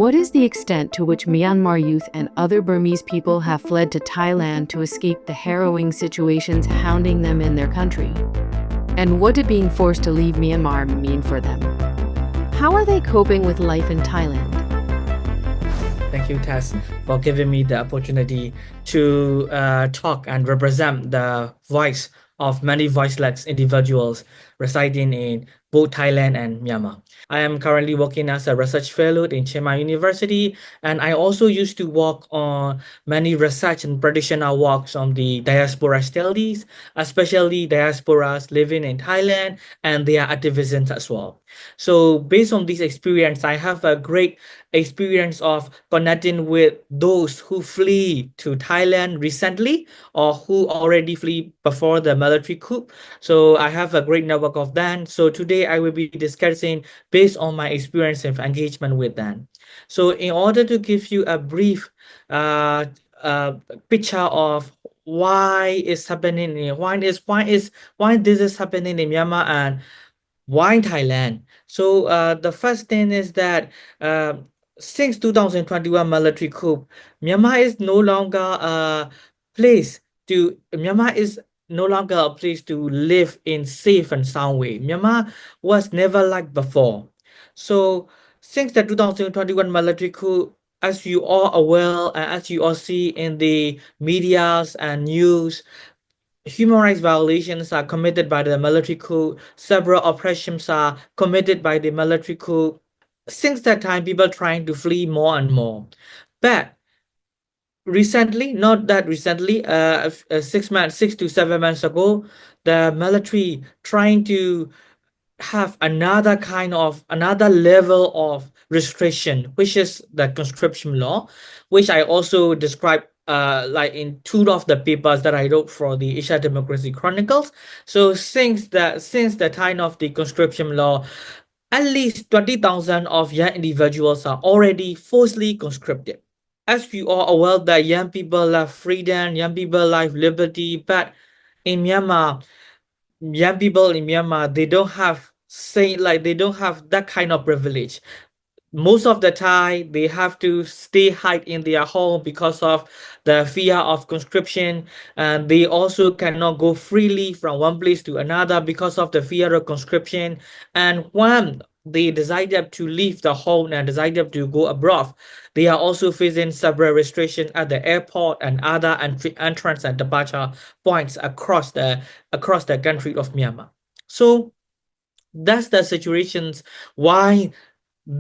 What is the extent to which Myanmar youth and other Burmese people have fled to Thailand to escape the harrowing situations hounding them in their country? And what did being forced to leave Myanmar mean for them? How are they coping with life in Thailand? Thank you, Tess, for giving me the opportunity to talk and represent the voice of many voiceless individuals residing in both Thailand and Myanmar. I am currently working as a research fellow in Chiang Mai University, and I also used to work on many research and traditional works on the diaspora studies, especially diasporas living in Thailand and their activism as well. So based on this experience, I have a great experience of connecting with those who flee to Thailand recently or who already flee before the military coup. So I have a great network of them. So today I will be discussing based on my experience of engagement with them. So in order to give you a brief uh, uh, picture of why it's happening, why this is happening in Myanmar and why Thailand? So the first thing is that uh, since 2021 military coup, Myanmar is no longer a place Myanmar is no longer a place to live in safe and sound way. Myanmar was never like before. So since the 2021 military coup, as you all aware and as you all see in the medias and news, human rights violations are committed by the military coup. Several oppressions are committed by the military coup. Since that time, people trying to flee more and more. But recently, not that recently, 6 months, 6 to 7 months ago, the military trying to have another level of restriction, which is the conscription law, which I also described like in two of the papers that I wrote for the Asia Democracy Chronicles. So since the time of the conscription law, at least 20,000 of young individuals are already forcibly conscripted. As you are aware that young people love freedom, young people love liberty, but in Myanmar, young people in Myanmar, they don't have that kind of privilege. Most of the time, they have to stay hide in their home because of the fear of conscription, and they also cannot go freely from one place to another because of the fear of conscription. And when they decided to leave the home and decided to go abroad, they are also facing several restrictions at the airport and other entrance and departure points across the country of Myanmar. So that's the situations why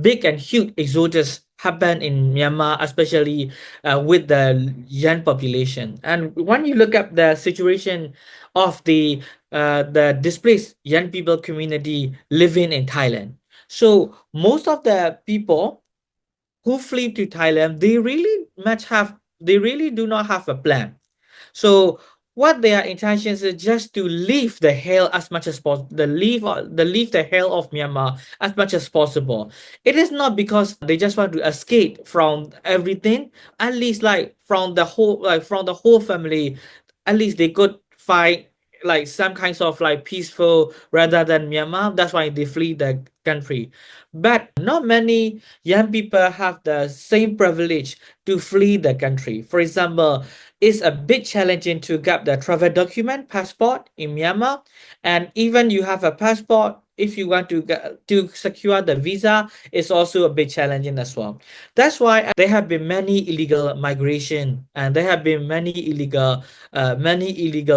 big and huge exodus happen in Myanmar, especially with the young population. And when you look at the situation of the displaced young people community living in Thailand, so most of the people who flee to Thailand, they really do not have a plan. So what their intentions is just to leave the hell as much as possible, leave the hell of Myanmar as much as possible. It is not because they just want to escape from everything. At least from the whole family, at least they could find like some kinds of like peaceful rather than Myanmar. That's why they flee the country. But not many young people have the same privilege to flee the country. For example, it's a bit challenging to get the travel document passport in Myanmar, and even you have a passport, if you want to secure the visa, it's also a bit challenging as well. That's why there have been many illegal migration and there have been many illegal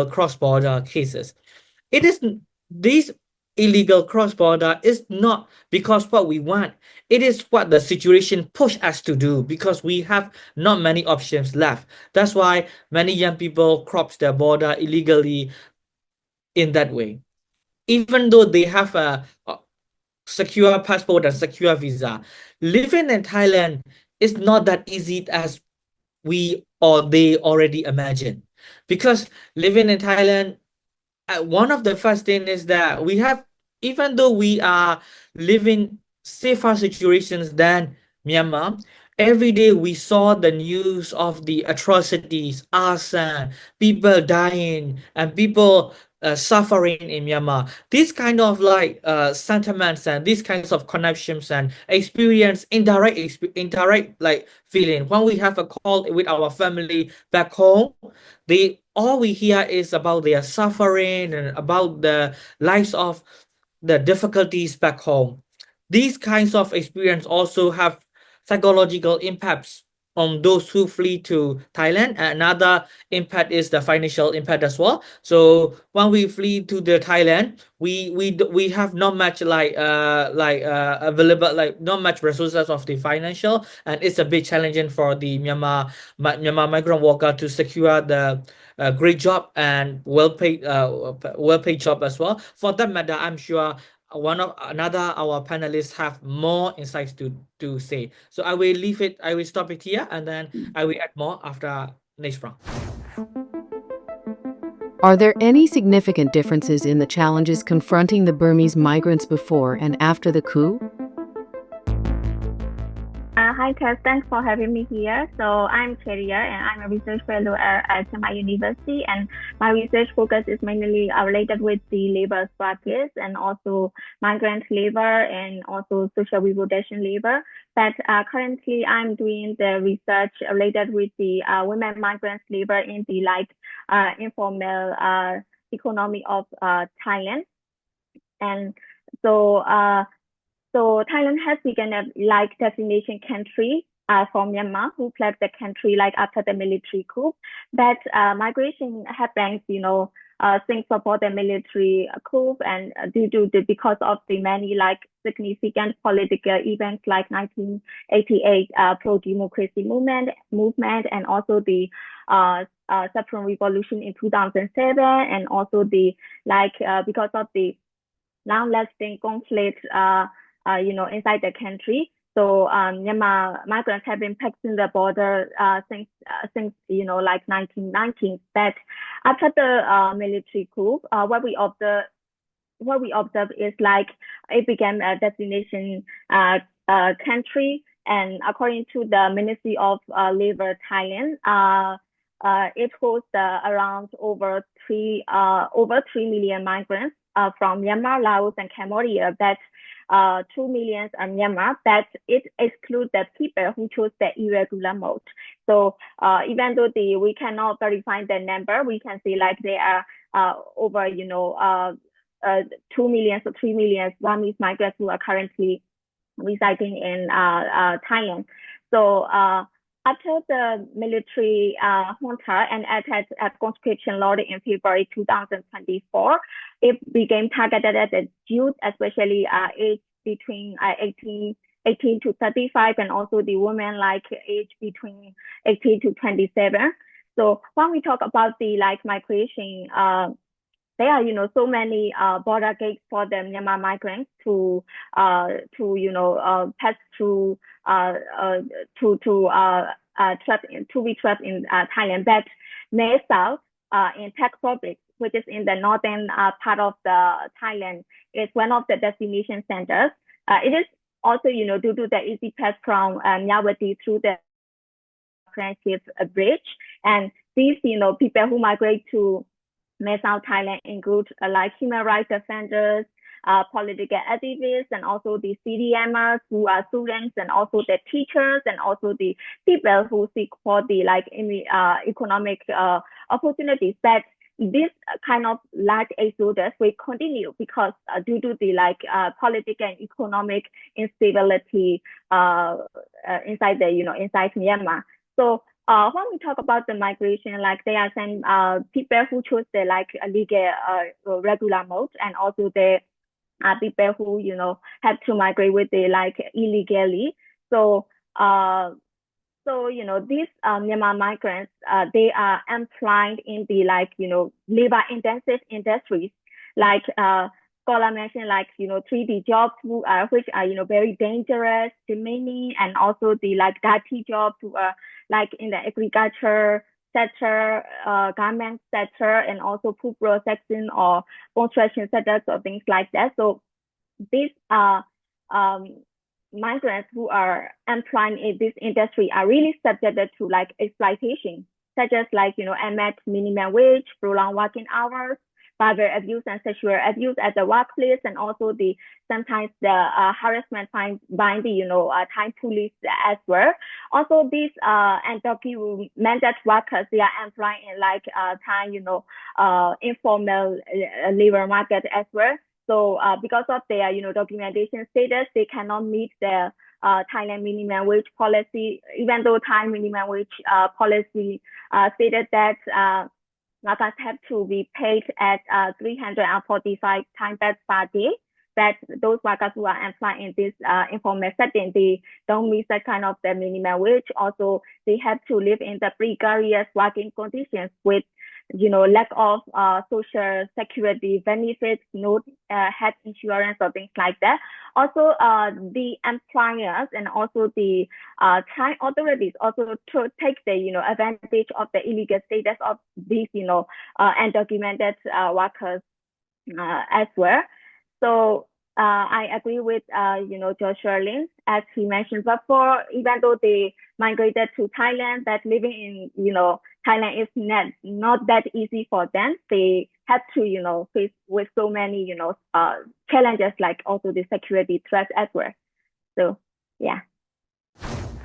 cross-border cases. It is These illegal cross-border is not because what we want. It is what the situation push us to do because we have not many options left. That's why many young people cross their border illegally in that way. Even though they have a secure passport and secure visa, living in Thailand is not that easy as we or they already imagine. Because living in Thailand, one of the first thing is that even though we are living safer situations than Myanmar, every day we saw the news of the atrocities, arson, people dying, and people suffering in Myanmar. These kind of like sentiments and these kinds of connections and experience, indirect like feeling. When we have a call with our family back home, they all we hear is about their suffering and about the lives of the difficulties back home. These kinds of experience also have psychological impacts on those who flee to Thailand. Another impact is the financial impact as well. So when we flee to the Thailand, we have not much available, like not much resources of the financial, and it's a bit challenging for the Myanmar migrant worker to secure the great job and well paid job as well. For that matter, I'm sure one of another our panelists have more insights to say. So I will stop it here, and then I will add more after next round. Are there any significant differences in the challenges confronting the Burmese migrants before and after the coup? Hi, Tess. Thanks for having me here. So I'm Cheria, and I'm a research fellow at my university. And my research focus is mainly related with the labor struggles and also migrant labor and also social reproduction labor. But currently, I'm doing the research related with the women migrant labor in the informal economy of Thailand. And so so Thailand has become a destination country for Myanmar who fled the country after the military coup. But migration happens, since before the military coup and because of the many significant political events like 1988 pro-democracy movement and also the Saffron Revolution in 2007 and also the because of the long-lasting conflict inside the country. So Myanmar migrants have been passing the border since 1990s. But after the military coup, what we observe is it became a destination country. And according to the Ministry of Labor Thailand, it hosts around over 3 million migrants from Myanmar, Laos, and Cambodia. But 2 million are Myanmar, but it excludes the people who chose the irregular mode. So even though we cannot verify the number, we can say there are over 2 million or 3 million Burmese migrants who are currently residing in Thailand. So after the military junta and at conscription law in February 2024, it became targeted at the youth, especially age between 18 to 35, and also the women age between 18 to 27. So when we talk about the migration, there are so many border gates for the Myanmar migrants to pass through to be trapped in Thailand. But Mae South in Thak Province, which is in the northern part of the Thailand, is one of the destination centers. It is also due to the easy pass from Myawaddy through the Friendship Bridge, and these people who migrate to South Thailand include human rights defenders, political activists, and also the CDMers who are students, and also the teachers, and also the people who seek for the economic opportunities. But this kind of large exodus will continue because due to the political and economic instability inside Myanmar. So when we talk about the migration, there are some people who choose the legal regular mode, and also the people who have to migrate with the illegally. So these Myanmar migrants, they are employed in the labor intensive industries scholar mentioned 3D jobs which are very dangerous, demeaning, and also the dirty jobs who are in the agriculture sector, garment sector, and also food processing or construction sectors or things like that. So these are migrants who are employed in this industry are really subjected to like exploitation, such as like, unmet minimum wage, prolonged working hours, verbal abuse and sexual abuse at the workplace, and also sometimes the harassment by the Thai police as well. Also, these undocumented workers, they are employed in like Thai informal labor market as well. So because of their documentation status, they cannot meet the Thailand minimum wage policy, even though Thai minimum wage policy stated that workers have to be paid at 345 Thai baht per day. That those workers who are employed in this informal setting, they don't meet that kind of the minimum wage. Also, they have to live in the precarious working conditions with lack of social security benefits, no health insurance or things like that. Also, the employers and also the Thai authorities also to take the advantage of the illegal status of these undocumented workers as well. So I agree with George Sherlin, as he mentioned before. Even though they migrated to Thailand, that living in Thailand is not that easy for them. They have to face with so many challenges, like also the security threats as well. So yeah.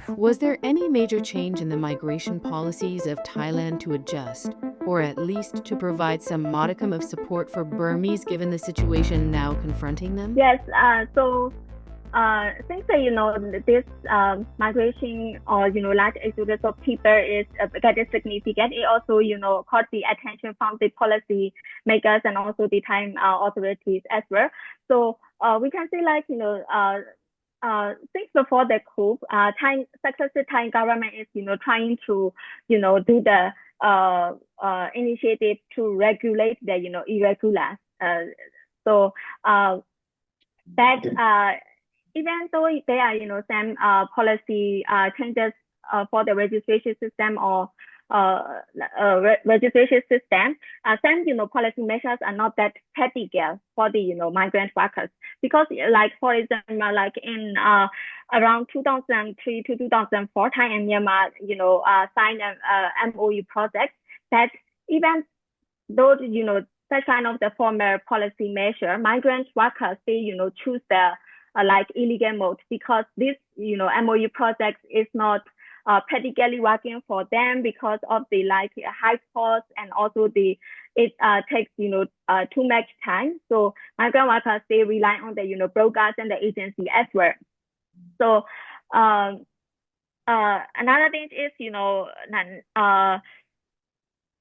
Was there any major change in the migration policies of Thailand to adjust, or at least to provide some modicum of support for Burmese given the situation now confronting them? Yes. So since this migration or large exodus of people is getting significant, it also caught the attention from the policy makers and also the Thai authorities as well. So we can say like since before the coup, successive Thai government is trying to do the initiative to regulate the irregulars. So that even though there are some policy changes for the registration system or registration system, some policy measures are not that practical for the migrant workers, because like for example like in around 2003 to 2004, Thai and Myanmar signed a MOU project that even though such kind of the former policy measure, migrant workers they choose the like illegal mode, because this MOU project is not practically working for them because of the like high cost, and also it takes too much time. So migrant workers they rely on the brokers and the agency as well. So another thing is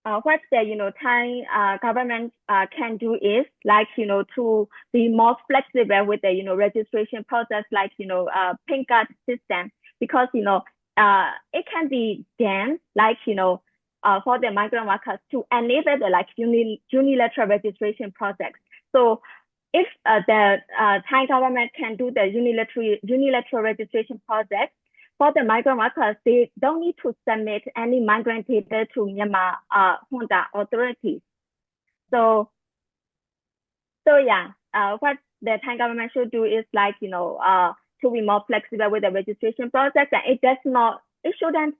what the Thai government can do is like to be more flexible with the registration process, like pink card system, because it can be done like for the migrant workers to enable the like unilateral registration process. So if the Thai government can do the unilateral registration process for the migrant workers, they don't need to submit any migrant data to Myanmar junta authorities. So yeah, what the Thai government should do is like to be more flexible with the registration process, and it shouldn't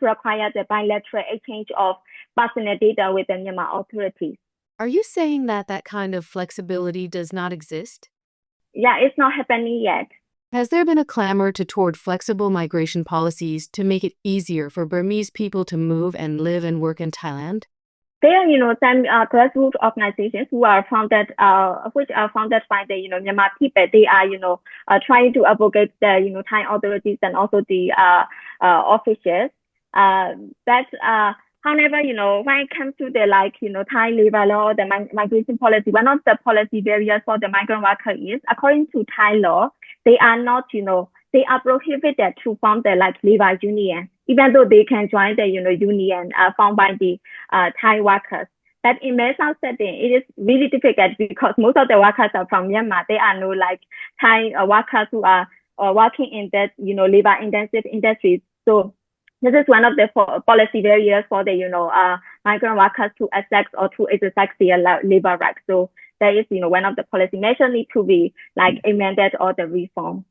require the bilateral exchange of personal data with the Myanmar authorities. Are you saying that kind of flexibility does not exist? Yeah, it's not happening yet. Has there been a clamor toward flexible migration policies to make it easier for Burmese people to move and live and work in Thailand? There are some grassroots organizations who are founded, which are founded by the Myanmar people. They are trying to advocate the Thai authorities and also the officials. However, when it comes to the like Thai labor law, the migration policy, one of the policy barriers for the migrant worker is, according to Thai law, they are not they are prohibited to form the like labor union, even though they can join the union formed by the Thai workers. That in some setting, it is really difficult because most of the workers are from Myanmar. They are no like Thai workers who are working in that labor intensive industries. So this is one of the policy barriers for the migrant workers to access or to exercise their labor rights. So that is one of the policy measures need to be like amended or the reform.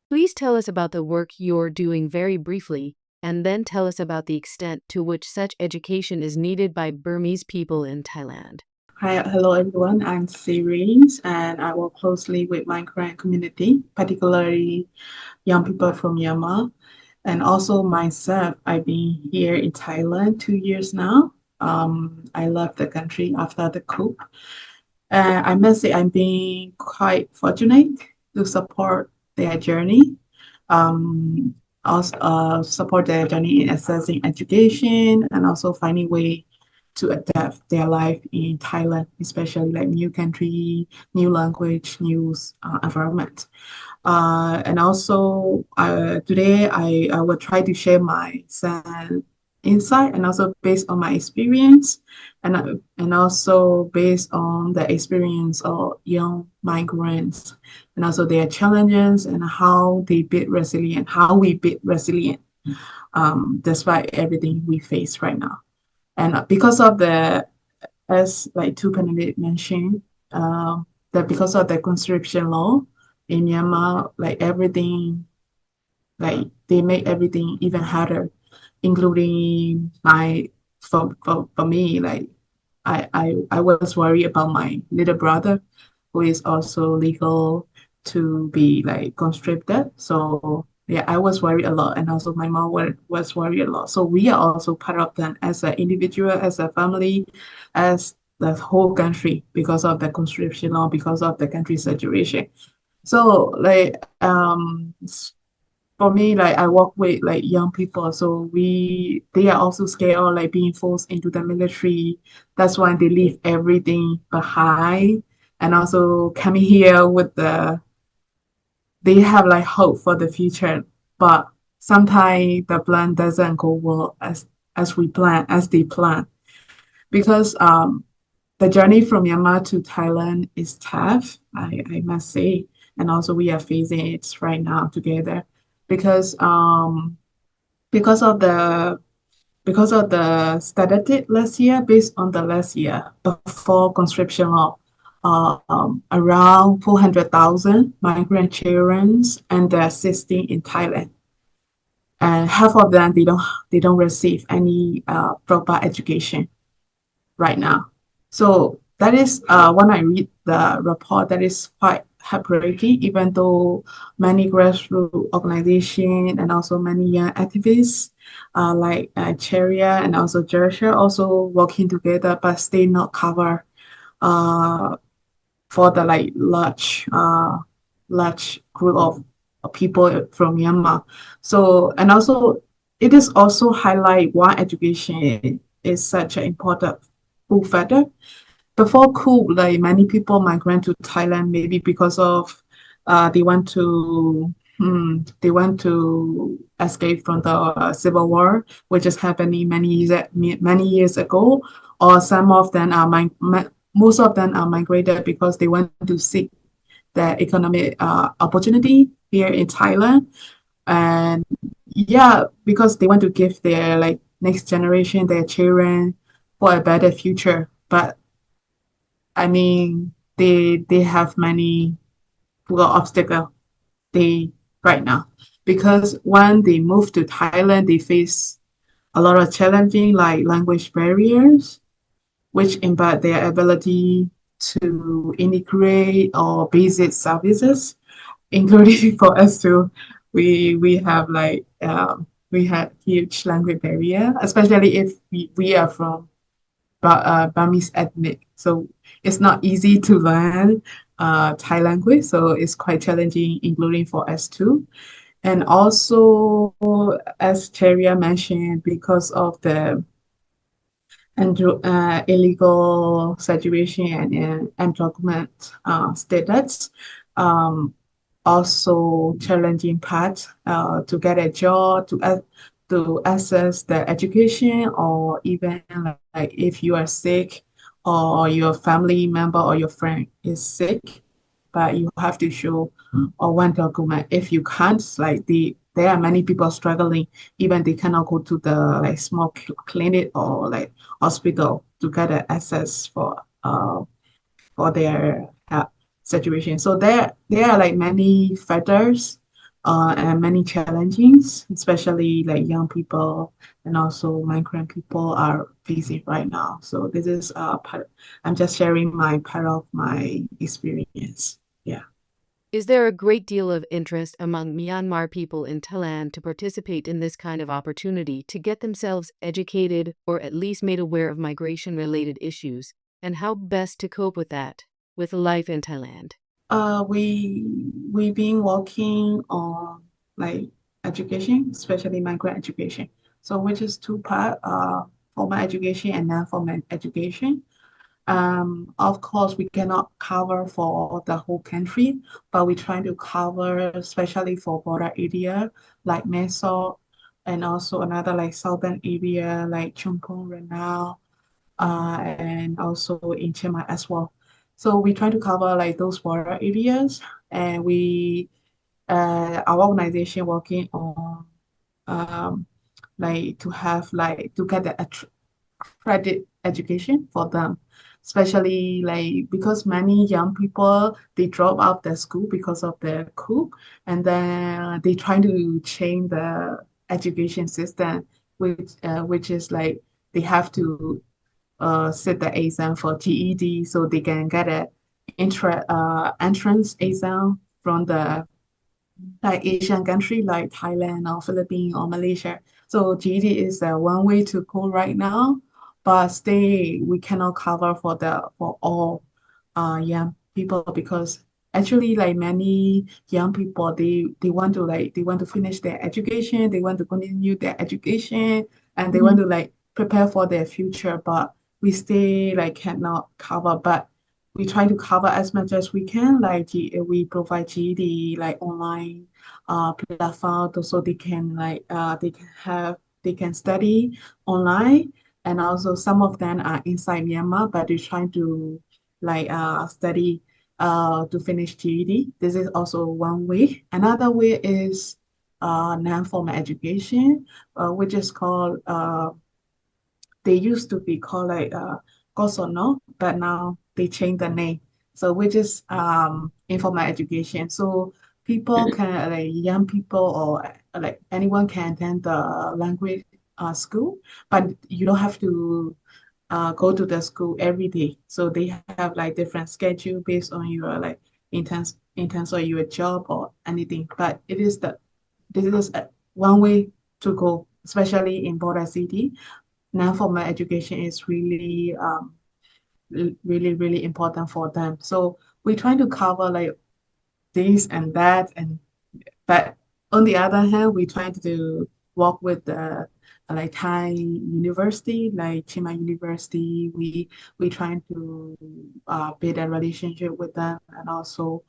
Please tell us about the work you're doing very briefly, and then tell us about the extent to which such education is needed by Burmese people in Thailand. Hi, hello everyone. I'm Sirens, and I work closely with migrant community, particularly young people from Myanmar. And also myself, I've been here in Thailand 2 years now. I left the country after the coup. I must say I'm being quite fortunate to support their journey. Um, also support their journey in accessing education and also finding way to adapt their life in Thailand, especially like new country, new language, new environment. And also today I will try to share my insight and also based on my experience and also based on the experience of young migrants and also their challenges and how they build resilient, how we build resilient despite everything we face right now. And because of as like two panelists mentioned, that because of the conscription law in Myanmar, like everything, like they make everything even harder, including for me, like I was worried about my little brother, who is also legal to be like conscripted. So yeah, I was worried a lot, and also my mom was worried a lot. So we are also part of that as an individual, as a family, as the whole country because of the conscription law, because of the country situation. So like for me, like I work with like young people, so they are also scared of like being forced into the military. That's why they leave everything behind, and also coming here with they have like hope for the future, but sometimes the plan doesn't go well as they plan, because the journey from Myanmar to Thailand is tough, I must say, and also we are facing it right now together because because of the because of the statistic last year, based on the last year before conscription law, around 400,000 migrant children and they're assisting in Thailand, and half of them they don't receive any proper education right now. So that is when I read the report, that is quite heartbreaking, even though many grassroots organizations and also many young activists like Cheria and also Jersha also working together, but still not cover uh, for the like large group of people from Myanmar. So and also it is also highlight why education is such an important pull factor. Before coup, like many people migrate to Thailand maybe because of they want to escape from the civil war, which is happening many years ago, or some of them are most of them are migrated because they want to seek the economic opportunity here in Thailand, and yeah, because they want to give their like next generation, their children, for a better future. But I mean, they have many obstacles they right now, because when they move to Thailand, they face a lot of challenging like language barriers, which impact their ability to integrate or basic services, including for us too. We have like we had huge language barrier, especially if we are from Burmese ethnic. So it's not easy to learn Thai language. So it's quite challenging, including for us too. And also, as Cheria mentioned, because of the illegal situation and undocumented status, also challenging part to get a job, to access the education, or even like if you are sick or your family member or your friend is sick, but you have to show one document. If you can't, like there are many people struggling, even they cannot go to the like small clinic or like hospital to get access for their situation. So there are like many factors and many challenges, especially like young people and also migrant people are facing right now. So this is part. I'm just sharing my part of my experience. Yeah. Is there a great deal of interest among Myanmar people in Thailand to participate in this kind of opportunity to get themselves educated or at least made aware of migration-related issues, and how best to cope with that, with life in Thailand? We've been working on like education, especially migrant education. So which is two part, formal education and non-formal education. Of course, we cannot cover for the whole country, but we try to cover especially for border area like Meso and also another like southern area like Chumpon, Renau, and also in Chiang Mai as well. So we try to cover like those border areas, and our organization working on um, like to have like to get the credit education for them, especially like because many young people they drop out the school because of the coup, and then they try to change the education system, which is like they have to sit the exam for GED so they can get a entrance exam from the like Asian country like Thailand or Philippines or Malaysia. So GED is one way to go right now, but still we cannot cover for all young people because actually like many young people they want to finish their education, they want to continue their education and they want to like prepare for their future, but we still like cannot cover. But we try to cover as much as we can. Like we provide GED like online platform so they can they can study online, and also some of them are inside Myanmar, but they're trying to like study to finish GED. This is also one way. Another way is non-formal education, which is called they used to be called like Kosono, but now they changed the name. So which is informal education. So people can like young people or like anyone can attend the language school, but you don't have to go to the school every day. So they have like different schedule based on your like in terms of your job or anything. But this is one way to go, especially in border city. Non-formal education is really important for them. So we're trying to cover like this and that, and but on the other hand, we're trying to work with the like Thai university, like Chiang Mai University. We trying to build a relationship with them, and also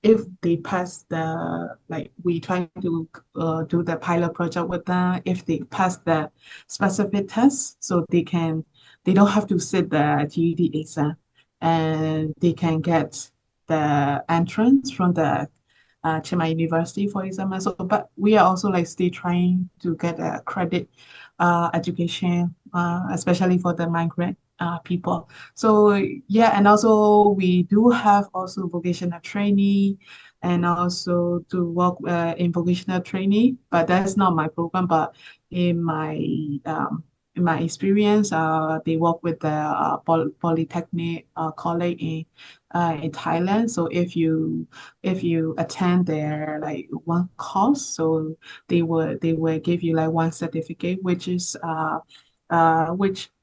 if they pass the like we try to do the pilot project with them. If they pass the specific test, so they don't have to sit the GED exam, and they can get the entrance from the Chiang Mai University, for example. So, but we are also like still trying to get a credit education, especially for the migrant people. So yeah, and also we do have also vocational training and also to work in vocational training, but that's not my program. But in my um, in my experience, they work with the Polytechnic college in Thailand. So if you attend their like one course, so they will give you like one certificate, which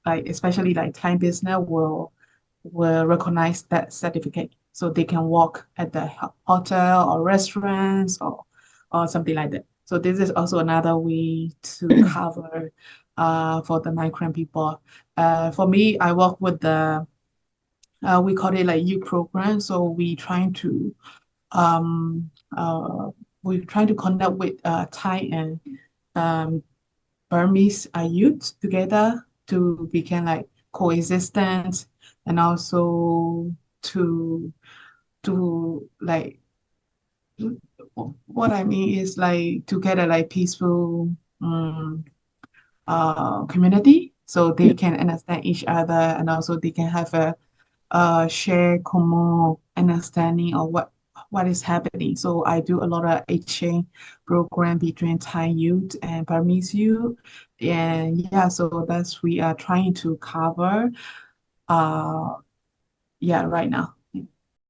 like especially like Thai business will recognize that certificate, so they can work at the hotel or restaurants or something like that. So this is also another way to cover for the migrant people. For me, I work with the we call it like youth program. So um uh we trying to connect with Thai and um Burmese youth together to become like coexistent, and also to like what I mean is like to get a like peaceful um, community so they can understand each other, and also they can have a share common understanding of what is happening. So I do a lot of exchange program between Thai youth and Burmese youth. And yeah, so that's we are trying to cover yeah, right now.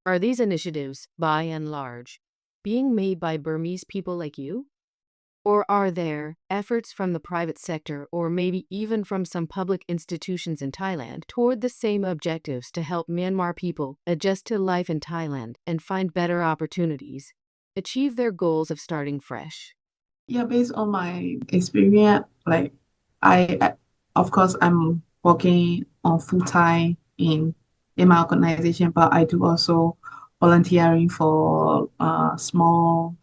Are these initiatives, by and large, being made by Burmese people like you? Or are there efforts from the private sector or maybe even from some public institutions in Thailand toward the same objectives to help Myanmar people adjust to life in Thailand and find better opportunities, achieve their goals of starting fresh? Yeah, based on my experience, like of course, I'm working on full time in my organization, but I do also volunteering for a small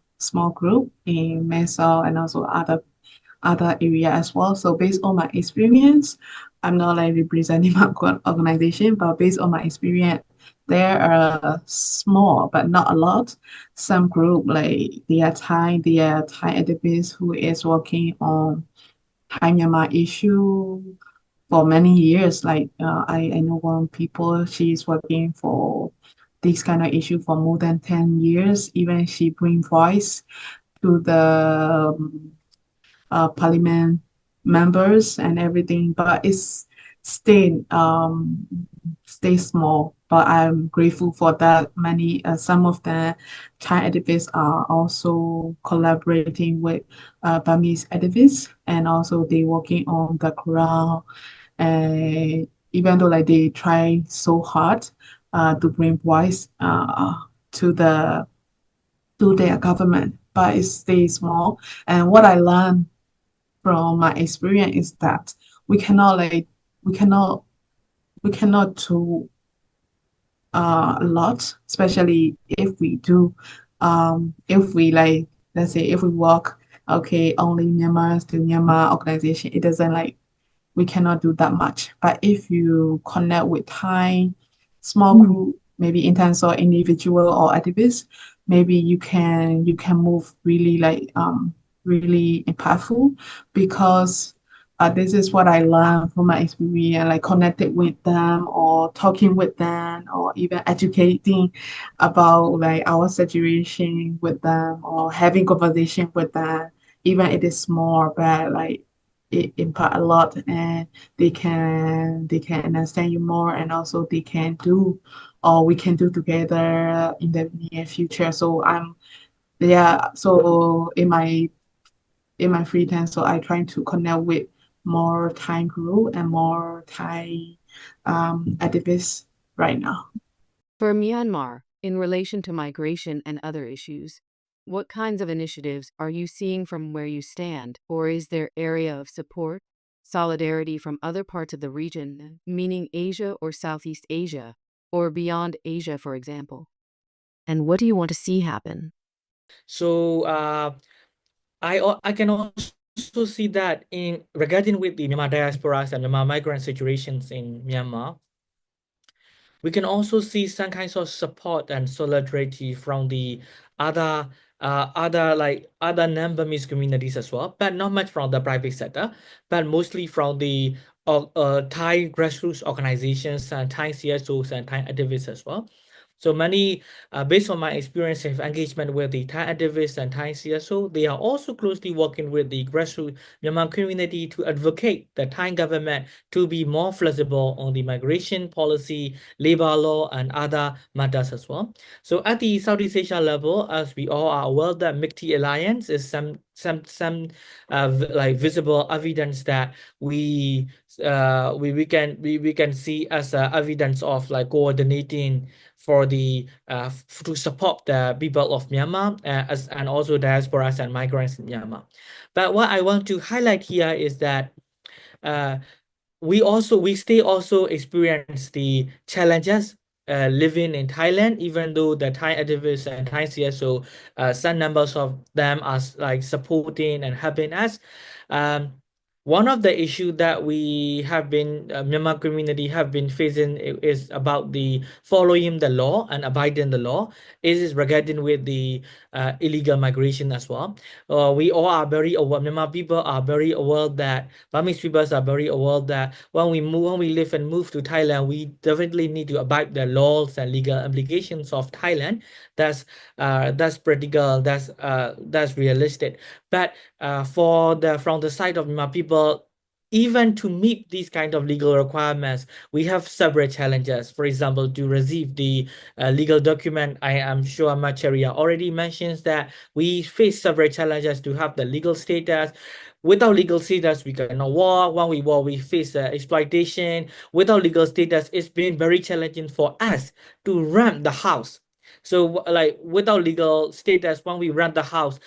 group in Mesa and also other area as well. So based on my experience, I'm not like representing my organization, but based on my experience, there are small but not a lot. Some group like they are Thai activists who is working on Thai Myanmar issue for many years. Like I know one people, she's working for this kind of issue for more than 10 years. Even she bring voice to the parliament members and everything, but it's stay small. But I'm grateful for that. Many some of the Thai activists are also collaborating with Burmese activists, and also they working on the ground. And even though like they try so hard to bring voice to their government, but it stays small. And what I learned from my experience is that we cannot like we cannot we cannot do a lot, especially if we do if we like let's say if we work okay only Myanmar to Myanmar organization, it doesn't like we cannot do that much. But if you connect with Thai small group, maybe in terms of individual or activists, maybe you can move really like really impactful because this is what I learned from my experience, like connected with them or talking with them or even educating about like our situation with them or having conversation with them. Even it is small, but like it impact a lot and they can understand you more and also they can do or we can do together in the near future. So so in my free time, so I try to connect with more Thai group and more Thai activists right now. For Myanmar, in relation to migration and other issues, what kinds of initiatives are you seeing from where you stand, or is there area of support, solidarity from other parts of the region, meaning Asia or Southeast Asia, or beyond Asia, for example? And what do you want to see happen? So I can also see that in regarding with the Myanmar diasporas and Myanmar migrant situations in Myanmar, we can also see some kinds of support and solidarity from the other other non-Burmese communities as well, but not much from the private sector, but mostly from the Thai grassroots organizations and Thai CSOs and Thai activists as well. So many, based on my experience of engagement with the Thai activists and Thai CSO, they are also closely working with the grassroots Myanmar community to advocate the Thai government to be more flexible on the migration policy, labor law, and other matters as well. So at the Southeast Asia level, as we all are aware, that MICT alliance is some like visible evidence that we can see as evidence of like coordinating for the to support the people of Myanmar and also diasporas and migrants in Myanmar. But what I want to highlight here is that we still also experience the challenges living in Thailand, even though the Thai activists and Thai CSO, some numbers of them are like supporting and helping us. one of the issues that we have been Myanmar community have been facing is about the following the law and abiding the law is regarding with the illegal migration as well. We all are very aware. Myanmar people are very aware that Burmese people are very aware that when we live and move to Thailand, we definitely need to abide the laws and legal implications of Thailand. That's practical. That's realistic. But from the side of Myanmar people, even to meet these kind of legal requirements, we have several challenges. For example, to receive the legal document, I am sure Macharia already mentions that we face several challenges to have the legal status. Without legal status, we cannot work. When we work, we face exploitation. Without legal status, it's been very challenging for us to rent the house. So like without legal status, when we rent the house,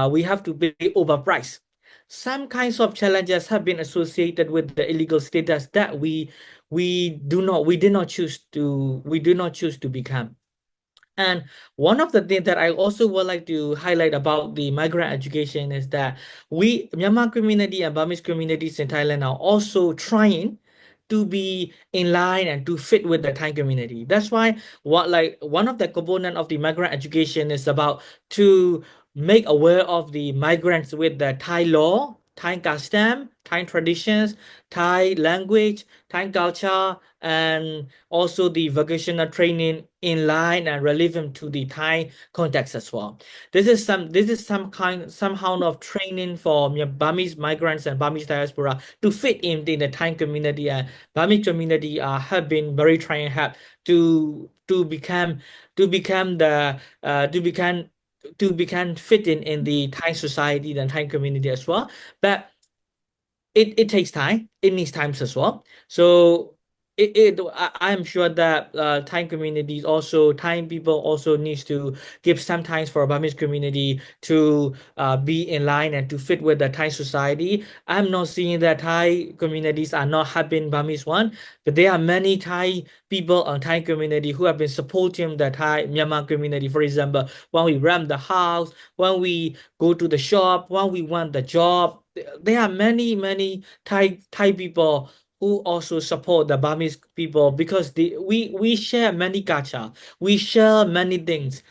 we have to pay overprice. Some kinds of challenges have been associated with the illegal status that we do not choose to become. And one of the things that I also would like to highlight about the migrant education is that we Myanmar community and Burmese communities in Thailand are also trying to be in line and to fit with the Thai community. That's why one of the component of the migrant education is about to make aware of the migrants with the Thai law, Thai custom, Thai traditions, Thai language, Thai culture, and also the vocational training in line and relevant to the Thai context as well. This is somehow of training for Burmese migrants and Burmese diaspora to fit in the Thai community, and Burmese community have been very trying hard to become the to become fitting in the Thai society and Thai community as well. But it takes time. It needs times as well. So I'm sure that Thai communities also Thai people also needs to give some time for Burmese community to be in line and to fit with the Thai society. I'm not seeing that Thai communities are not helping Burmese one, but there are many Thai people on Thai community who have been supporting the Thai Myanmar community. For example, when we rent the house, when we go to the shop, when we want the job, there are many Thai people who also support the Burmese people because we share many culture, we share many things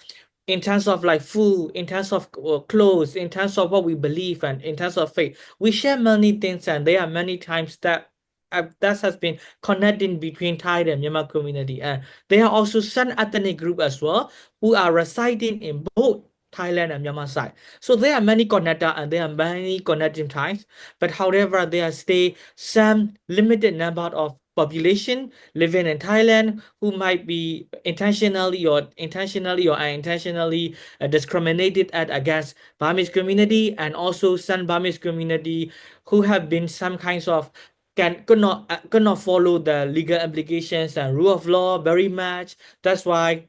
in terms of like food, in terms of clothes, in terms of what we believe, and in terms of faith. We share many things, and there are many times that that has been connecting between Thai and Myanmar community, and there are also some ethnic group as well who are residing in both Thailand and Myanmar side. So there are many connector and there are many connecting ties, but however, there are still some limited number of population living in Thailand who might be intentionally or unintentionally discriminated at against Burmese community, and also some Burmese community who have been some kinds of could not follow the legal implications and rule of law very much. That's why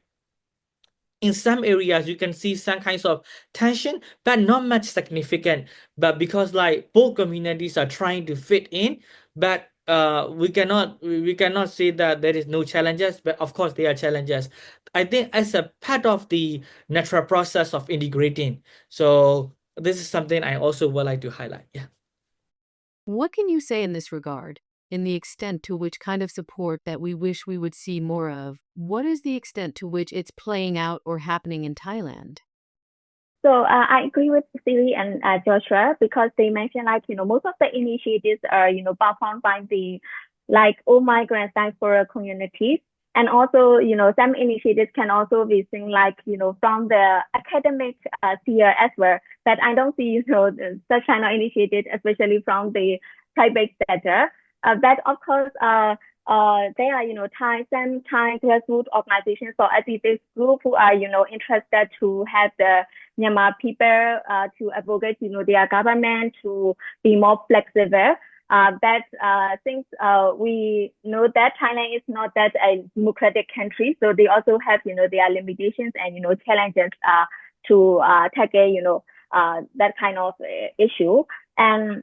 in some areas you can see some kinds of tension, but not much significant. But because like both communities are trying to fit in, but we cannot say that there is no challenges, but of course there are challenges. I think as a part of the natural process of integrating. So this is something I also would like to highlight. Yeah. What can you say in this regard? In the extent to which kind of support that we wish we would see more of, what is the extent to which it's playing out or happening in Thailand? So I agree with Siri and Joshua because they mentioned like, most of the initiatives are, performed by the like all migrant diaspora communities. And also, some initiatives can also be seen like, from the academic sphere as well. But I don't see, such kind of initiatives, especially from the private sector. But of course, there are, some Thai grassroots organizations or activist group who are, interested to have the Myanmar people to advocate, their government to be more flexible. But since we know that Thailand is not that a democratic country, so they also have, their limitations and, challenges to tackle, that kind of issue. And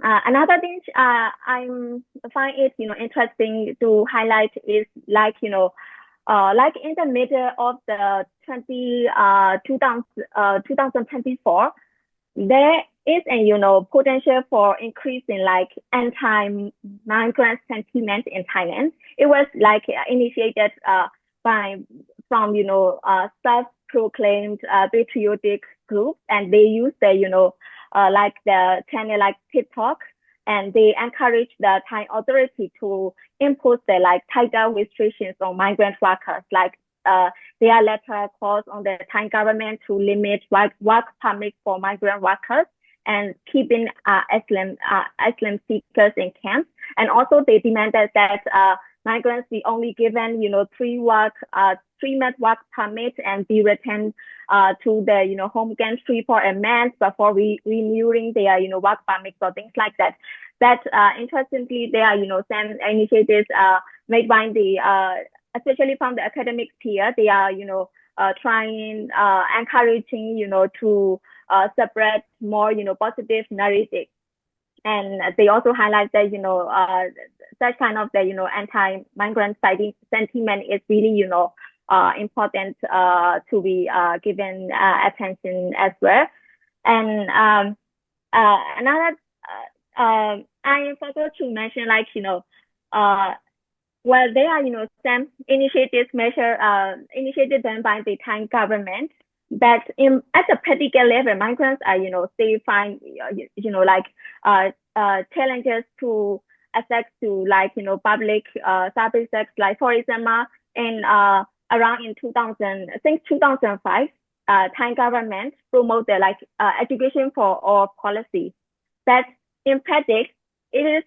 another thing I'm find it, interesting to highlight is like, like in the middle of the 2024, there is a potential for increasing like anti-migrant sentiment in Thailand. It was like initiated by from self-proclaimed patriotic groups, and they use the like the channel like TikTok, and they encourage the Thai authority to impose the like tighter restrictions on migrant workers, like their letter calls on the Thai government to limit work permits for migrant workers and keeping asylum seekers in camps. And also they demanded that migrants be only given 3-month work permit and be returned to the home country for a month before renewing their work permits or things like that. That interestingly, there are some initiatives made by the especially from the academic sphere. They are trying encouraging to spread more positive narrative. And they also highlight that such kind of the anti-migrant sentiment is really important to be given attention as well. And another I forgot to mention, like well, there are some initiatives initiated then by the Thai government that at a practical level, migrants are they find like challenges to access to like public services, like for example in around in 2000, I think 2005, Thai government promoted like education for all policy. That in practice it is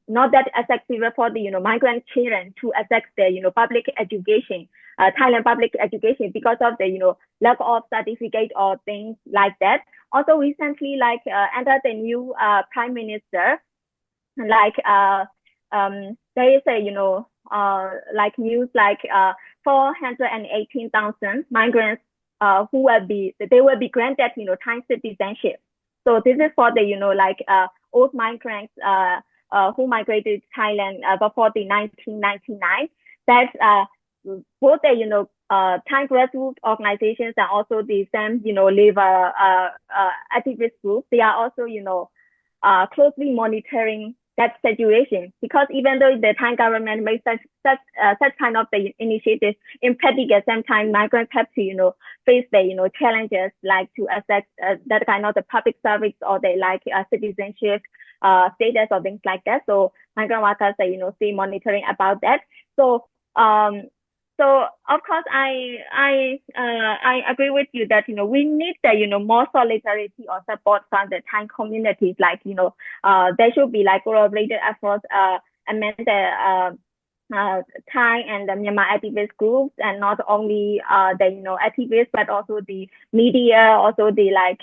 not that effective for the migrant children to access the public education, Thailand public education, because of the lack of certificate or things like that. Also recently, like under the new prime minister, like there is a like news like 418,000 migrants who will be granted Thai citizenship. So this is for the like old migrants who migrated to Thailand before the 1999. That both the Thai grassroots organizations and also the same labor activist groups, they are also closely monitoring that situation, because even though the Thai government made such kind of the initiatives, in practice, sometimes migrants have to face the challenges like to access that kind of the public service or the like citizenship status or things like that. So migrant workers are still monitoring about that. So so of course I agree with you that we need the more solidarity or support from the Thai communities, like there should be like collaborated efforts among the Thai and the Myanmar activist groups, and not only the activists but also the media, also the like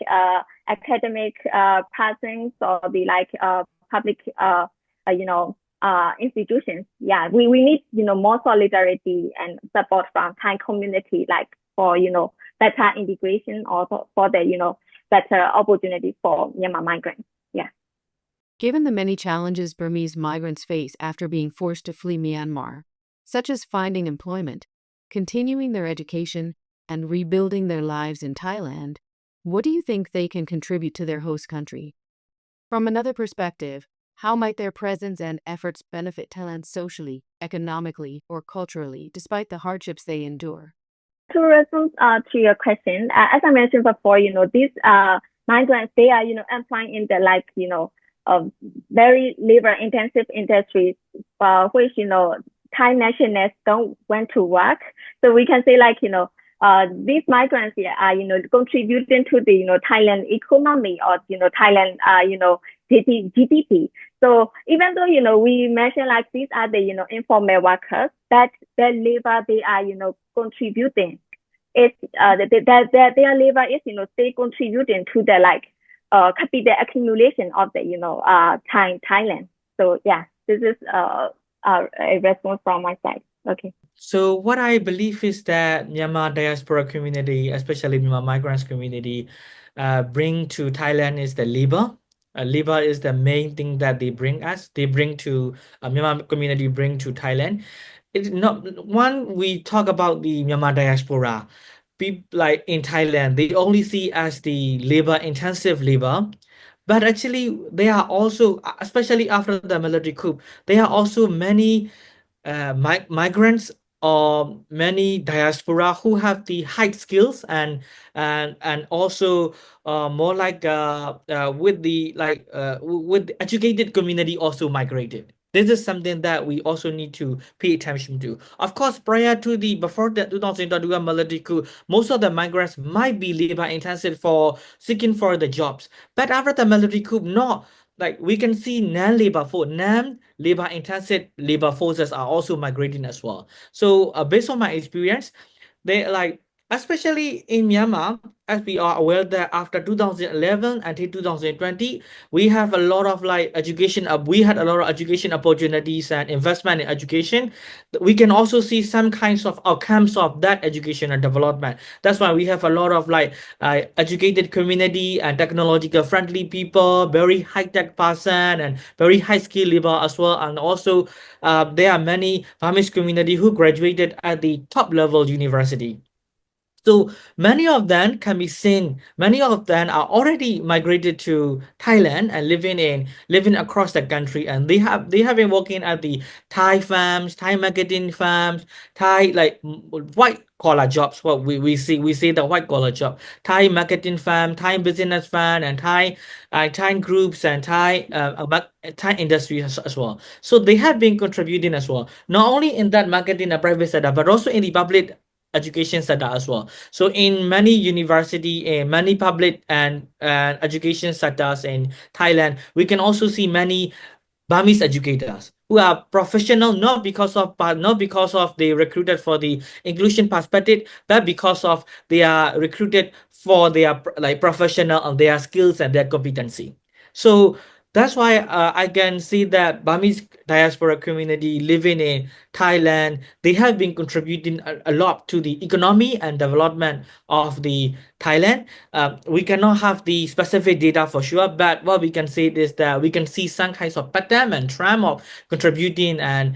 academic persons or the like public institutions. Yeah, we need more solidarity and support from Thai community, like for better integration or for the better opportunity for Myanmar migrants. Yeah. Given the many challenges Burmese migrants face after being forced to flee Myanmar, such as finding employment, continuing their education, and rebuilding their lives in Thailand, what do you think they can contribute to their host country? From another perspective, how might their presence and efforts benefit Thailand socially, economically, or culturally, despite the hardships they endure? To respond to your question, as I mentioned before, these migrants, they are employed in the like very labor-intensive industries, which Thai nationals don't want to work. So we can say like these migrants are contributing to the Thailand economy or Thailand GDP. So even though we mention like these are the informal workers, that their labor they are contributing. It's their labor is they contributing to the like capital accumulation of the Thailand. So yeah, this is a response from my side. Okay. So what I believe is that Myanmar diaspora community, especially Myanmar migrants community, bring to Thailand is the labor. Labor is the main thing that they bring us. They bring to Myanmar community, bring to Thailand. It's not one we talk about the Myanmar diaspora. People like in Thailand, they only see as the labor intensive labor, But actually, there are also, especially after the military coup, there are also many migrants or many diaspora who have the high skills and also more like with the with the educated community also migrated. This is something that we also need to pay attention to. Of course, prior to the before the 2022 military coup, most of the migrants might be labor intensive for seeking for the jobs. But after the military coup, no, like we can see non-labor intensive labor forces are also migrating as well. So based on my experience, they like, especially in Myanmar, as we are aware that after 2011 until 2020, we have a lot of like education. We had a lot of education opportunities and investment in education. We can also see some kinds of outcomes of that education and development. That's why we have a lot of like educated community and technological friendly people, very high tech person and very high skill labor as well. And also there are many Burmese community who graduated at the top level university. So many of them can be seen. Many of them are already migrated to Thailand and living across the country, and they have been working at the Thai farms, Thai marketing farms, Thai like white collar jobs. What we see the white collar job, Thai marketing farm, Thai business farm, and Thai groups and Thai industry as well. So they have been contributing as well, not only in that marketing and private sector, but also in the public education sector as well. So in many university and many public and education sectors in Thailand, we can also see many Burmese educators who are professional not because of they recruited for the inclusion perspective, but because of they are recruited for their like professional and their skills and their competency. So that's why I can see that Burmese diaspora community living in Thailand, they have been contributing a lot to the economy and development of the Thailand. We cannot have the specific data for sure, but what we can say is that we can see some kinds of pattern and trend of contributing and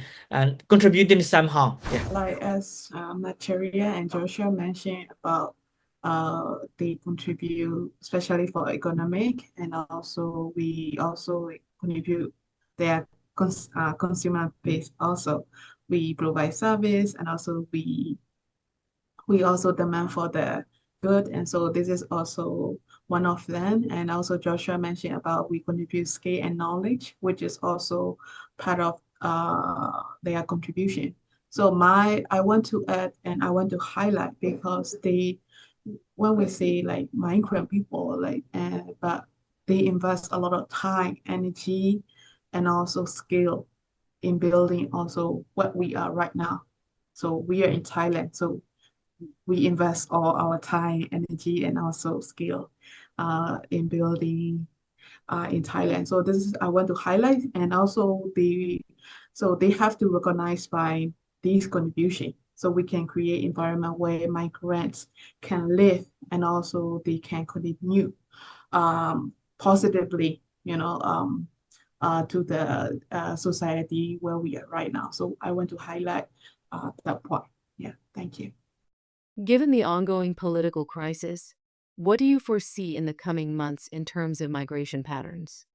contributing somehow. Yeah. Like as Macharia and Joshua mentioned about they contribute especially for economic, and also we also contribute their consumer base also. We provide service, and also we also demand for the good, and so this is also one of them. And also Joshua mentioned about we contribute skill and knowledge, which is also part of their contribution. So I want to add and I want to highlight, because when we say like migrant people, like but they invest a lot of time, energy, and also skill in building also what we are right now. So we are in Thailand, so we invest all our time, energy, and also skill in building in Thailand. So this is I want to highlight, and also they have to recognize by these contribution, so we can create environment where migrants can live, and also they can continue positively, to the society where we are right now. So I want to highlight that point. Yeah, thank you. Given the ongoing political crisis, what do you foresee in the coming months in terms of migration patterns?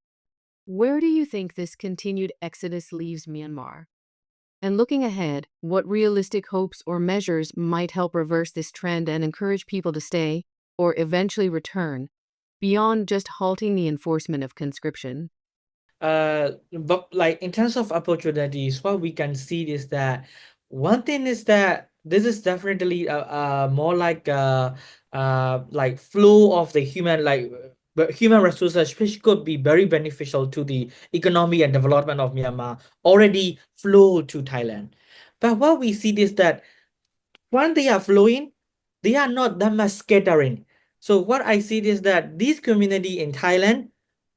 Where do you think this continued exodus leaves Myanmar? And looking ahead, what realistic hopes or measures might help reverse this trend and encourage people to stay or eventually return, beyond just halting the enforcement of conscription? But like in terms of opportunities, what we can see is that one thing is that this is definitely more like flow of the human resources, which could be very beneficial to the economy and development of Myanmar, already flow to Thailand. But what we see is that when they are flowing, they are not that much scattering. So what I see is that this community in Thailand,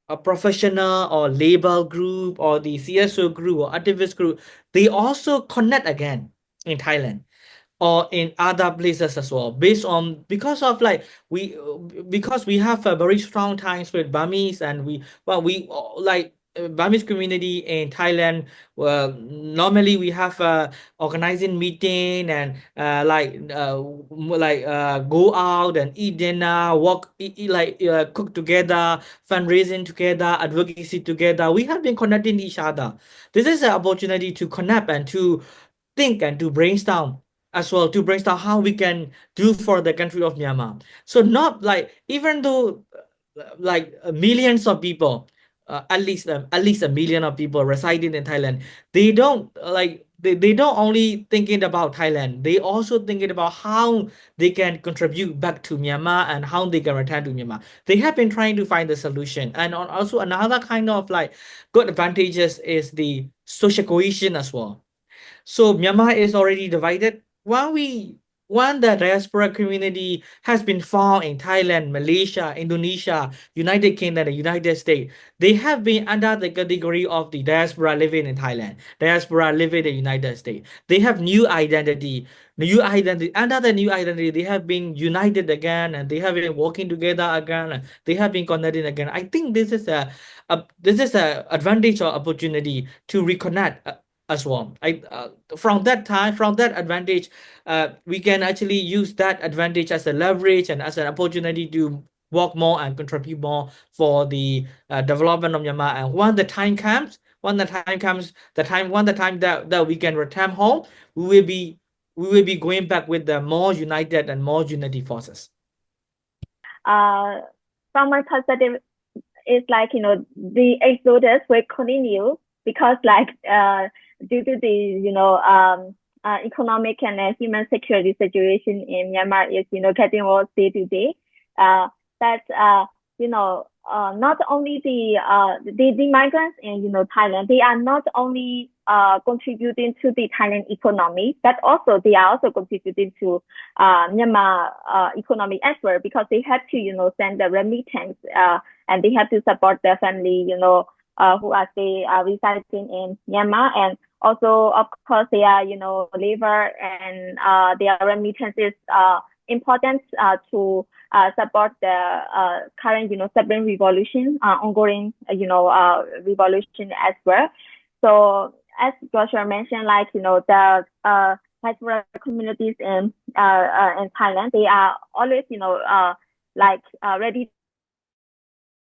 a professional or labor group or the CSO group or activist group, they also connect again in Thailand or in other places as well, based on because we have a very strong ties with Burmese, and we Burmese community in Thailand, normally we have organizing meeting and go out and eat dinner, cook together, fundraising together, advocacy together. We have been connecting each other. This is an opportunity to connect and to think and to brainstorm as well, to brainstorm how we can do for the country of Myanmar. So not like, even though millions of people, at least a million of people residing in Thailand, they don't they don't only thinking about Thailand, they also thinking about how they can contribute back to Myanmar and how they can return to Myanmar. They have been trying to find the solution. And also another kind of like good advantages is the social cohesion as well. So Myanmar is already divided. When the diaspora community has been found in Thailand, Malaysia, Indonesia, United Kingdom, and United States, they have been under the category of the diaspora living in Thailand, diaspora living in the United States. They have new identity. Under the new identity, they have been united again, and they have been working together again, and they have been connected again. I think this is a advantage or opportunity to reconnect as well. From that advantage, we can actually use that advantage as a leverage and as an opportunity to work more and contribute more for the development of Myanmar. And when the time comes, when the time that we can return home, we will be going back with the more united and more unity forces. From my perspective, it's like, the exodus will continue because due to the, economic and human security situation in Myanmar is, getting worse day to day. Not only the migrants in, Thailand, they are not only contributing to the Thailand economy, but also they are also contributing to Myanmar economy as well, because they have to, send the remittance and they have to support their family, who are residing in Myanmar. And also, of course, they are, labor and their remittances important to support the current, stubborn revolution, ongoing, revolution as well. So as Joshua mentioned, the diaspora communities in Thailand, they are always, ready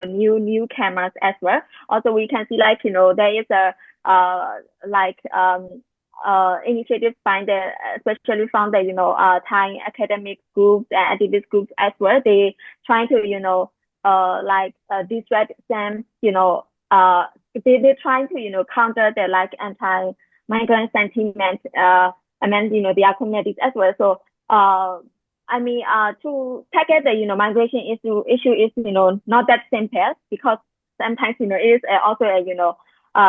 new cameras as well. Also, we can see there is a initiatives especially from the Thai academic groups and activist groups as well. They trying to distract them. They're trying to counter the anti-migrant sentiment among their communities as well. So to tackle the migration issue is not that simple, because sometimes it is also a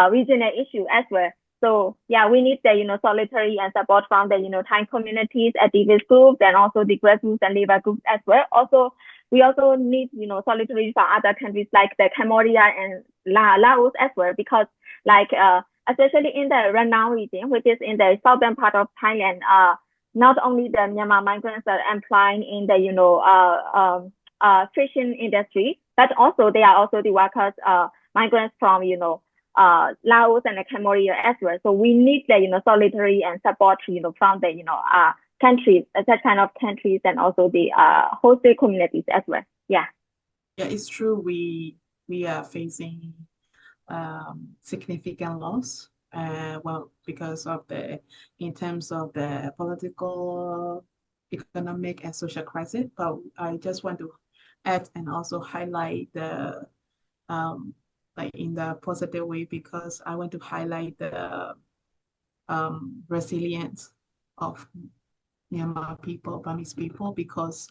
regional issue as well. So yeah, we need the solidarity and support from the Thai communities, activist groups, and also the grassroots and labor groups as well. Also, we also need solidarity from other countries like the Cambodia and Laos as well, because especially in the Ranao region, which is in the southern part of Thailand, not only the Myanmar migrants are employed in the fishing industry, but also they are also the workers migrants from Laos and Cambodia as well. So we need the solidarity and support from the countries, that kind of countries, and also the hosted communities as well. Yeah. Yeah, it's true. We are facing significant loss. Because of in terms of the political, economic, and social crisis. But I just want to add and also highlight the in the positive way, because I want to highlight the resilience of Myanmar people, Burmese people, because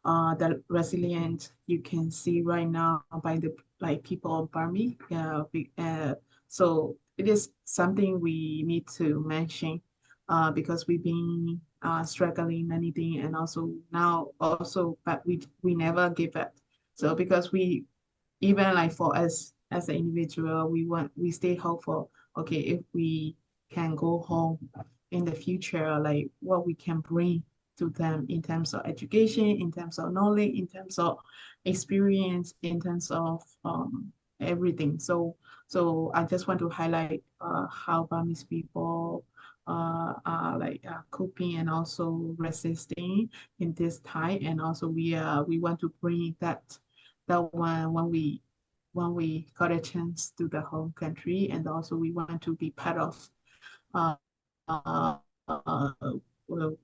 the resilience you can see right now by the people of Burmese. So it is something we need to mention, because we've been struggling many things, and also now also, but we never give up. So because we, even for us as an individual, we stay hopeful. Okay, if we can go home in the future, what we can bring to them in terms of education, in terms of knowledge, in terms of experience, in terms of everything. So So I just want to highlight how Burmese people are like coping and also resisting in this time, and also we want to bring that one when we got a chance to the home country, and also we want to be part of uh, uh,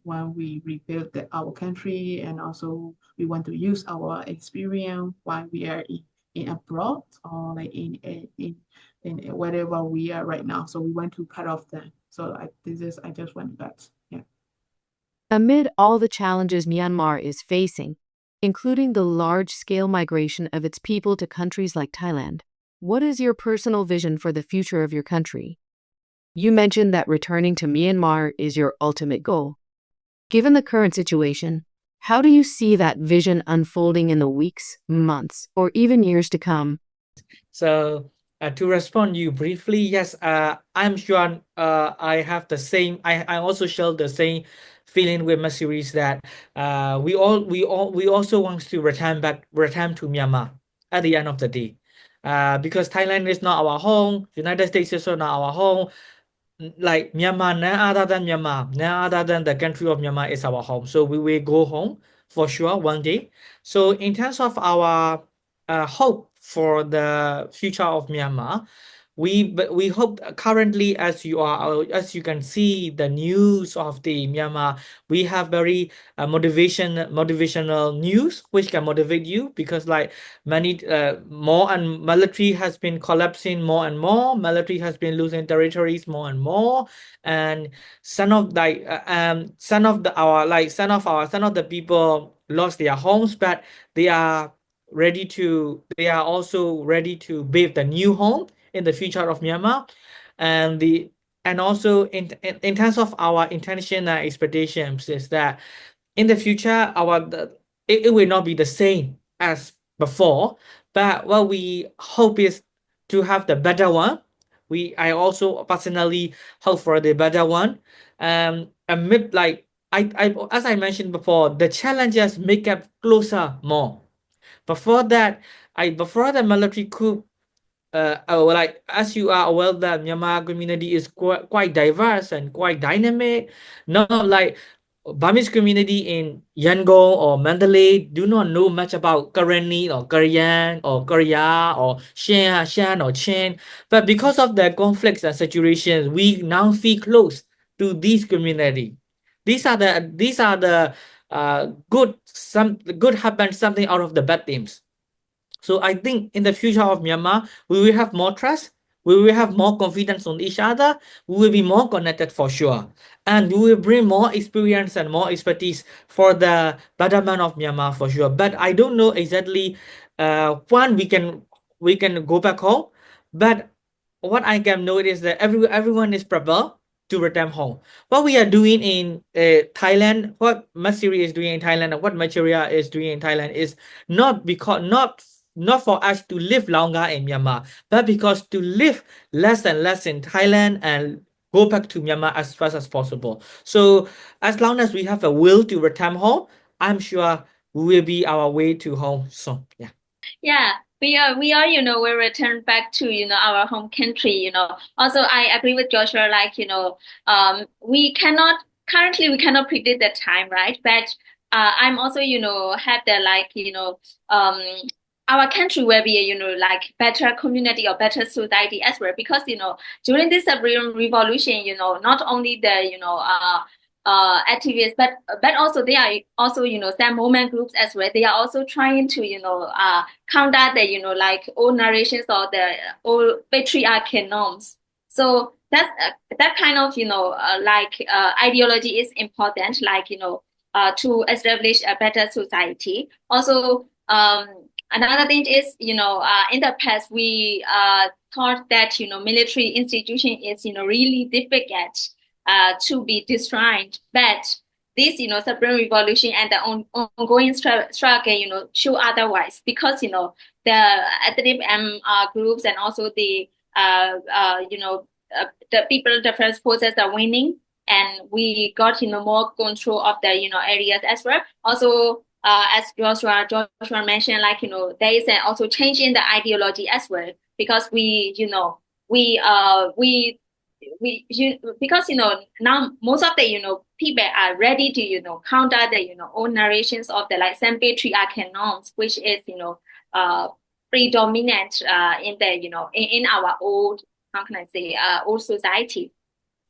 when we rebuild our country, and also we want to use our experience while we are in abroad, or like in wherever we are right now. So we want to part of that. So I just want that. Yeah. Amid all the challenges Myanmar is facing, including the large-scale migration of its people to countries like Thailand, what is your personal vision for the future of your country? You mentioned that returning to Myanmar is your ultimate goal. Given the current situation, how do you see that vision unfolding in the weeks, months, or even years to come? So to respond you briefly, yes, I'm sure I have the same. I also share the same feeling with my series that we also want to return to Myanmar at the end of the day. Because Thailand is not our home, United States is not our home. Like Myanmar, none other than Myanmar, none other than the country of Myanmar is our home. So we will go home for sure one day. So in terms of our hope for the future of Myanmar, we hope currently, as you can see the news of the Myanmar, we have very motivational news which can motivate you, because like many more and military has been collapsing more and more, military has been losing territories more and more, and some of the people lost their homes, but they are they are also ready to build a new home in the future of Myanmar. And also in terms of our intention and expectations is that in the future it will not be the same as before, but what we hope is to have the better one. I also personally hope for the better one. Amid like I as I mentioned before, the challenges make up closer more. Before that, before the military coup, like as you are aware that Myanmar community is quite diverse and quite dynamic. Not like Burmese community in Yangon or Mandalay do not know much about Karenni or Korean or Korea or Shan or Chen. But because of the conflicts and situations, we now feel close to these community. These are the good happen something out of the bad things. So I think in the future of Myanmar, we will have more trust, we will have more confidence on each other, we will be more connected for sure. And we will bring more experience and more expertise for the betterment of Myanmar for sure. But I don't know exactly when we can go back home. But what I can note is that everyone is prepared to return home. What we are doing in Thailand, what Masiri is doing in Thailand, and what Machiria is doing in Thailand is not for us to live longer in Myanmar, but because to live less and less in Thailand and go back to Myanmar as fast as possible. So as long as we have a will to return home, I'm sure we will be our way to home. So yeah. Yeah, we are, we return back to, our home country, Also, I agree with Joshua, like, we cannot predict the time, right? But I'm also, have the, like, um, our country will be, like better community or better society as well. Because, during this revolution, not only the, activists, but also they are also, some movement groups as well. They are also trying to, counter the, like old narrations or the old patriarchal norms. So that kind of, ideology is important, like, to establish a better society. Also, another thing is, in the past, we thought that, military institution is, really difficult to be destroyed. But this, Supreme Revolution and the ongoing struggle, show otherwise. Because, the ethnic groups and also the, the people, the first forces are winning. And we got, more control of the, areas as well. Also, as Joshua mentioned, like, there is also change in the ideology as well. because because now most of the people are ready to counter the old narrations of the like same patriarchal norms, which is predominant in the in our old, how can I say, old society.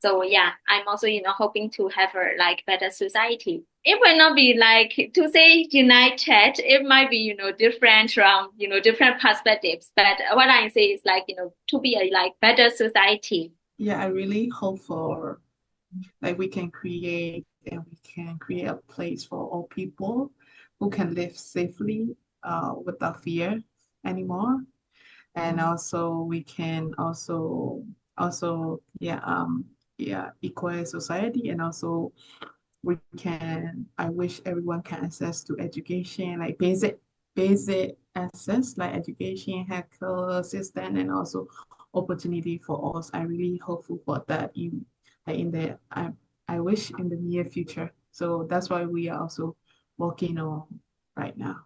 So yeah, I'm also hoping to have a like better society. It will not be like to say united. It might be different from different perspectives. But what I say is like to be a like better society. Yeah, I really hope for like we can create a place for all people who can live safely without fear anymore. And also we can also equal society, and also I wish everyone can access to education, like basic access like education, healthcare assistance, and also opportunity for us. I really hopeful for that in the I wish in the near future. So that's why we are also working on right now.